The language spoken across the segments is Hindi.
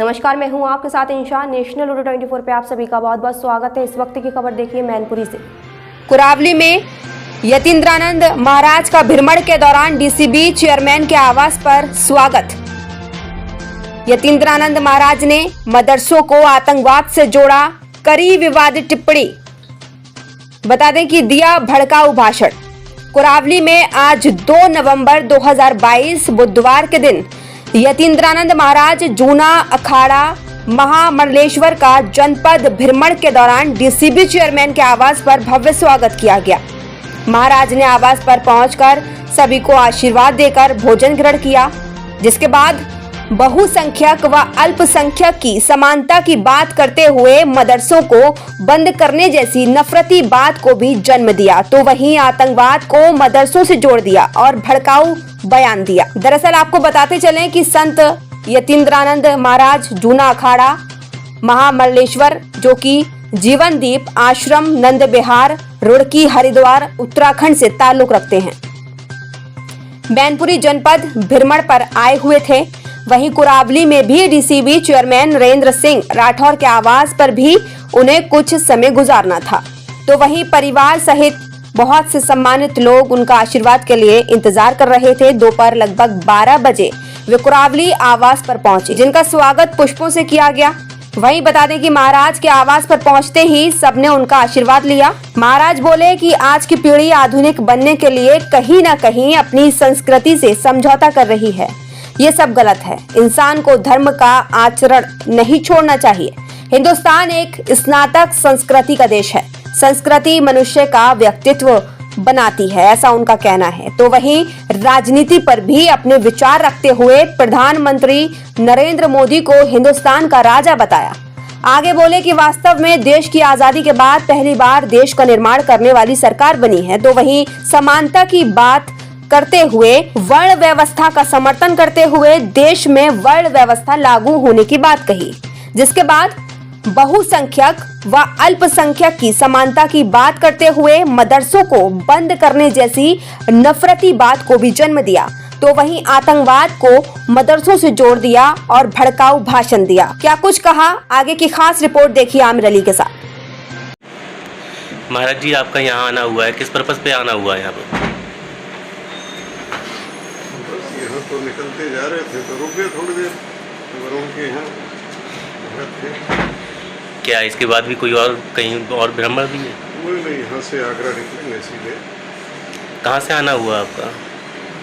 नमस्कार, मैं हूं आपके साथ इंशा। नेशनल लूडो 24 पे आप सभी का बहुत बहुत स्वागत है। इस वक्त की खबर देखिए मैनपुरी से। कुरावली में यतीन्द्रानंद महाराज का भ्रमण के दौरान डीसीबी चेयरमैन के आवास पर स्वागत। यतीन्द्रानंद महाराज ने मदरसों को आतंकवाद से जोड़ा, करी विवादित टिप्पणी। बता दें कि दिया भड़काऊ भाषण। कुरावली में आज 2 नवंबर 2022 बुधवार के दिन यतीन्द्रानंद महाराज जूना अखाड़ा महामंडलेश्वर का जनपद भ्रमण के दौरान डीसीबी चेयरमैन के आवास पर भव्य स्वागत किया गया। महाराज ने आवास पर पहुंचकर सभी को आशीर्वाद देकर भोजन ग्रहण किया, जिसके बाद बहुसंख्यक व अल्पसंख्यक की समानता की बात करते हुए मदरसों को बंद करने जैसी नफरती बात को भी जन्म दिया, तो वहीं आतंकवाद को मदरसों से जोड़ दिया और भड़काऊ बयान दिया। दरअसल आपको बताते चलें कि संत यतीन्द्रानंद महाराज जूना अखाड़ा महामंडलेश्वर, जो कि जीवनदीप आश्रम नंद विहार रुड़की हरिद्वार उत्तराखंड से ताल्लुक रखते हैं, मैनपुरी जनपद भ्रमण पर आए हुए थे। वहीं कुरावली में भी डीसीबी चेयरमैन नरेंद्र सिंह राठौर के आवास पर भी उन्हें कुछ समय गुजारना था, तो वहीं परिवार सहित बहुत से सम्मानित लोग उनका आशीर्वाद के लिए इंतजार कर रहे थे। दोपहर लगभग 12 बजे वे कुरावली आवास पर पहुंचे, जिनका स्वागत पुष्पों से किया गया। वहीं बता दें कि महाराज के आवास पर पहुंचते ही सबने उनका आशीर्वाद लिया। महाराज बोले कि आज की पीढ़ी आधुनिक बनने के लिए कहीं न कहीं अपनी संस्कृति से समझौता कर रही है। ये सब गलत है। इंसान को धर्म का आचरण नहीं छोड़ना चाहिए। हिंदुस्तान एक स्नातक संस्कृति का देश है। संस्कृति मनुष्य का व्यक्तित्व बनाती है, ऐसा उनका कहना है। तो वहीं राजनीति पर भी अपने विचार रखते हुए प्रधानमंत्री नरेंद्र मोदी को हिंदुस्तान का राजा बताया। आगे बोले कि वास्तव में देश की आजादी के बाद पहली बार देश का निर्माण करने वाली सरकार बनी है। तो वहीं समानता की बात करते हुए वर्ण व्यवस्था का समर्थन करते हुए देश में वर्ण व्यवस्था लागू होने की बात कही, जिसके बाद बहुसंख्यक व अल्पसंख्यक की समानता की बात करते हुए मदरसों को बंद करने जैसी नफरती बात को भी जन्म दिया, तो वहीं आतंकवाद को मदरसों से जोड़ दिया और भड़काऊ भाषण दिया। क्या कुछ कहा, आगे की खास रिपोर्ट देखिए आमिर अली के साथ। महाराज जी, आपका यहाँ आना हुआ है, किस पर्पज पे आना हुआ है यहाँ पे? यहाँ तो निकलते जा रहे थे तो रुक गए थोड़ी देर, वरुण के यहाँ थे। क्या इसके बाद भी कोई और कहीं और भ्रमण भी है? वो नहीं, यहाँ से आगरा निकलेंगे सीधे। कहाँ से आना हुआ आपका?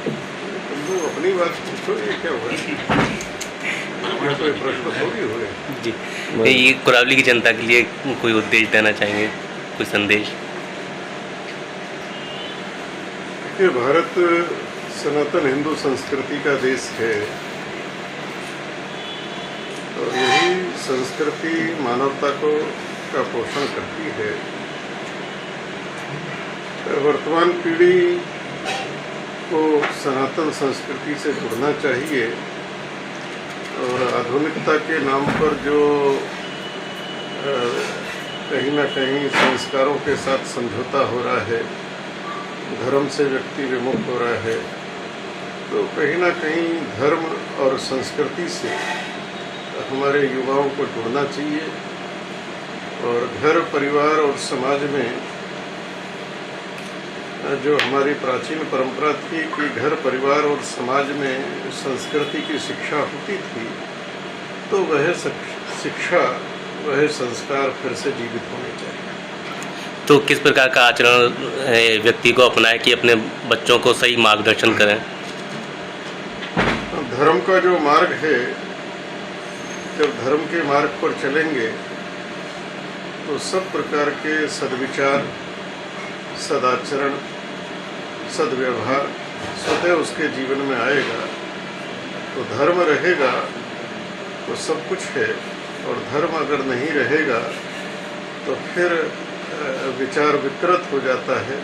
तो अपनी बात पूछो, ये क्या हुआ? कोई प्रश्न थोड़ी हुए जी। ये कुरावली की जनता के लिए कोई उद्देश्य देना चाहेंगे, कोई संदेश? देखिए, भारत सनातन हिंदू संस्कृति का देश है और यही संस्कृति मानवता का पोषण करती है। वर्तमान पीढ़ी को सनातन संस्कृति से जुड़ना चाहिए और आधुनिकता के नाम पर जो कहीं ना कहीं संस्कारों के साथ समझौता हो रहा है, धर्म से व्यक्ति विमुख हो रहा है, तो कहीं ना कहीं धर्म और संस्कृति से हमारे युवाओं को जुड़ना चाहिए और घर परिवार और समाज में जो हमारी प्राचीन परंपरा थी कि घर परिवार और समाज में संस्कृति की शिक्षा होती थी, तो वह शिक्षा, वह संस्कार फिर से जीवित होने चाहिए। तो किस प्रकार का आचरण व्यक्ति को अपनाए कि अपने बच्चों को सही मार्गदर्शन करें? धर्म का जो मार्ग है, जब धर्म के मार्ग पर चलेंगे तो सब प्रकार के सद्विचार, सदाचरण, सद्व्यवहार स्वतः उसके जीवन में आएगा। तो धर्म रहेगा तो सब कुछ है, और धर्म अगर नहीं रहेगा तो फिर विचार विकृत हो जाता है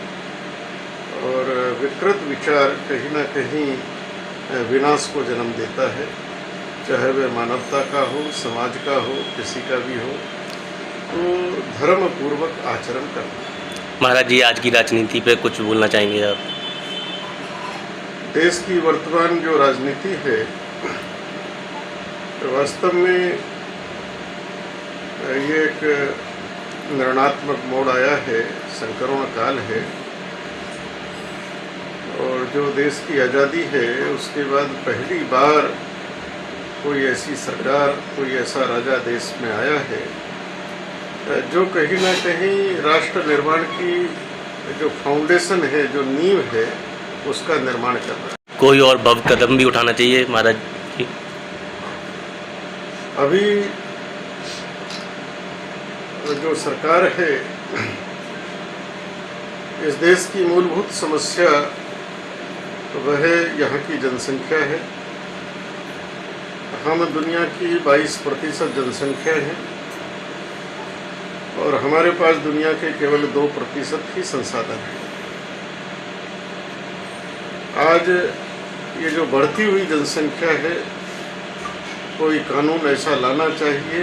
और विकृत विचार कहीं ना कहीं विनाश को जन्म देता है, चाहे वह मानवता का हो, समाज का हो, किसी का भी हो। तो धर्म पूर्वक आचरण करना। महाराज जी, आज की राजनीति पे कुछ बोलना चाहेंगे आप? देश की वर्तमान जो राजनीति है, वास्तव में ये एक निर्णात्मक मोड़ आया है, संकरण काल है, और जो देश की आज़ादी है उसके बाद पहली बार कोई ऐसी सरकार, कोई ऐसा राजा देश में आया है जो कहीं ना कहीं राष्ट्र निर्माण की जो फाउंडेशन है, जो नींव है, उसका निर्माण कर रहा है। कोई और भव्य कदम भी उठाना चाहिए महाराज जी? अभी जो सरकार है, इस देश की मूलभूत समस्या वह यहाँ की जनसंख्या है। हम दुनिया की 22% जनसंख्या है और हमारे पास दुनिया के केवल 2% ही संसाधन हैं। आज ये जो बढ़ती हुई जनसंख्या है, कोई कानून ऐसा लाना चाहिए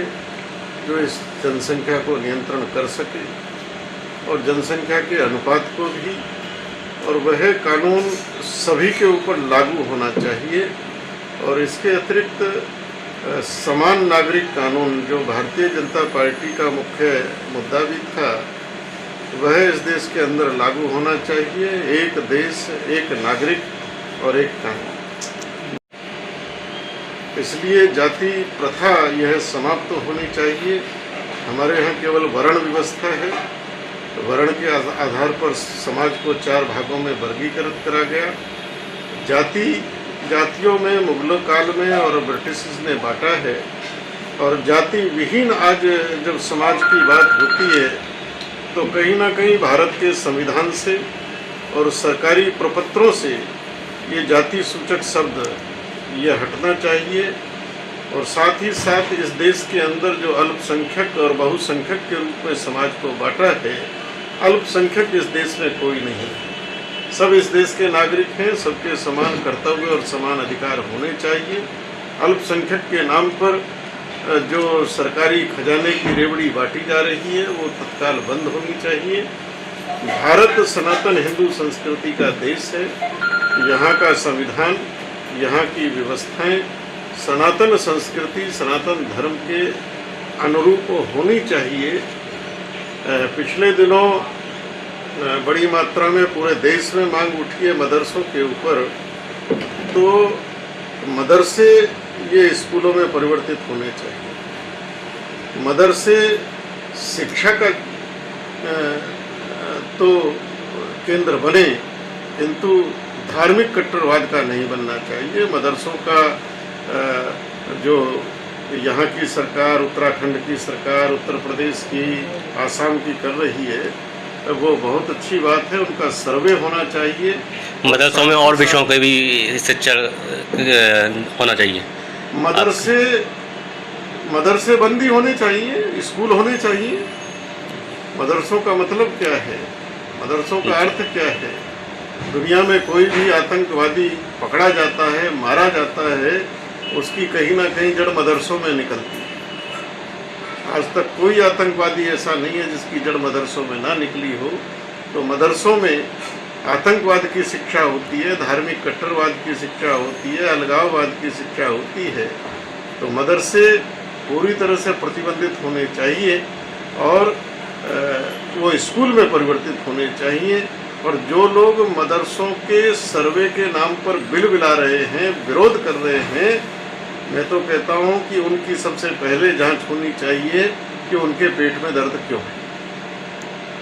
जो इस जनसंख्या को नियंत्रण कर सके और जनसंख्या के अनुपात को भी, और वह कानून सभी के ऊपर लागू होना चाहिए। और इसके अतिरिक्त समान नागरिक कानून, जो भारतीय जनता पार्टी का मुख्य मुद्दा भी था, वह इस देश के अंदर लागू होना चाहिए। एक देश, एक नागरिक और एक कानून। इसलिए जाति प्रथा यह समाप्त होनी चाहिए। हमारे यहाँ केवल वर्ण व्यवस्था है, वर्ण के आधार पर समाज को 4 भागों में वर्गीकृत करा गया। जातियों में मुगलों काल में और ब्रिटिश ने बांटा है, और जाति विहीन आज जब समाज की बात होती है तो कहीं ना कहीं भारत के संविधान से और सरकारी प्रपत्रों से ये जाति सूचक शब्द ये हटना चाहिए। और साथ ही साथ इस देश के अंदर जो अल्पसंख्यक और बहुसंख्यक के रूप में समाज को बांटा है, अल्पसंख्यक इस देश में कोई नहीं है। सब इस देश के नागरिक हैं, सबके समान कर्तव्य और समान अधिकार होने चाहिए। अल्पसंख्यक के नाम पर जो सरकारी खजाने की रेवड़ी बांटी जा रही है वो तत्काल बंद होनी चाहिए। भारत सनातन हिंदू संस्कृति का देश है। यहाँ का संविधान, यहाँ की व्यवस्थाएं सनातन संस्कृति, सनातन धर्म के अनुरूप होनी चाहिए। पिछले दिनों बड़ी मात्रा में पूरे देश में मांग उठी है मदरसों के ऊपर, तो मदरसे ये स्कूलों में परिवर्तित होने चाहिए। मदरसे शिक्षा का तो केंद्र बने, किंतु धार्मिक कट्टरवाद का नहीं बनना चाहिए। मदरसों का जो यहाँ की सरकार, उत्तराखंड की सरकार, उत्तर प्रदेश की, आसाम की कर रही है, वो बहुत अच्छी बात है। उनका सर्वे होना चाहिए। मदरसों में और विषयों के भी शिक्षा होना चाहिए। मदरसे बंदी होने चाहिए, स्कूल होने चाहिए। मदरसों का मतलब क्या है? मदरसों का अर्थ क्या है? दुनिया में कोई भी आतंकवादी पकड़ा जाता है, मारा जाता है, उसकी कहीं ना कहीं जड़ मदरसों में निकलती है। आज तक कोई आतंकवादी ऐसा नहीं है जिसकी जड़ मदरसों में ना निकली हो। तो मदरसों में आतंकवाद की शिक्षा होती है, धार्मिक कट्टरवाद की शिक्षा होती है, अलगाववाद की शिक्षा होती है। तो मदरसे पूरी तरह से प्रतिबंधित होने चाहिए और वो स्कूल में परिवर्तित होने चाहिए। और जो लोग मदरसों के सर्वे के नाम पर बिल बिला रहे हैं, विरोध कर रहे हैं, मैं तो कहता हूँ कि उनकी सबसे पहले जांच होनी चाहिए कि उनके पेट में दर्द क्यों है।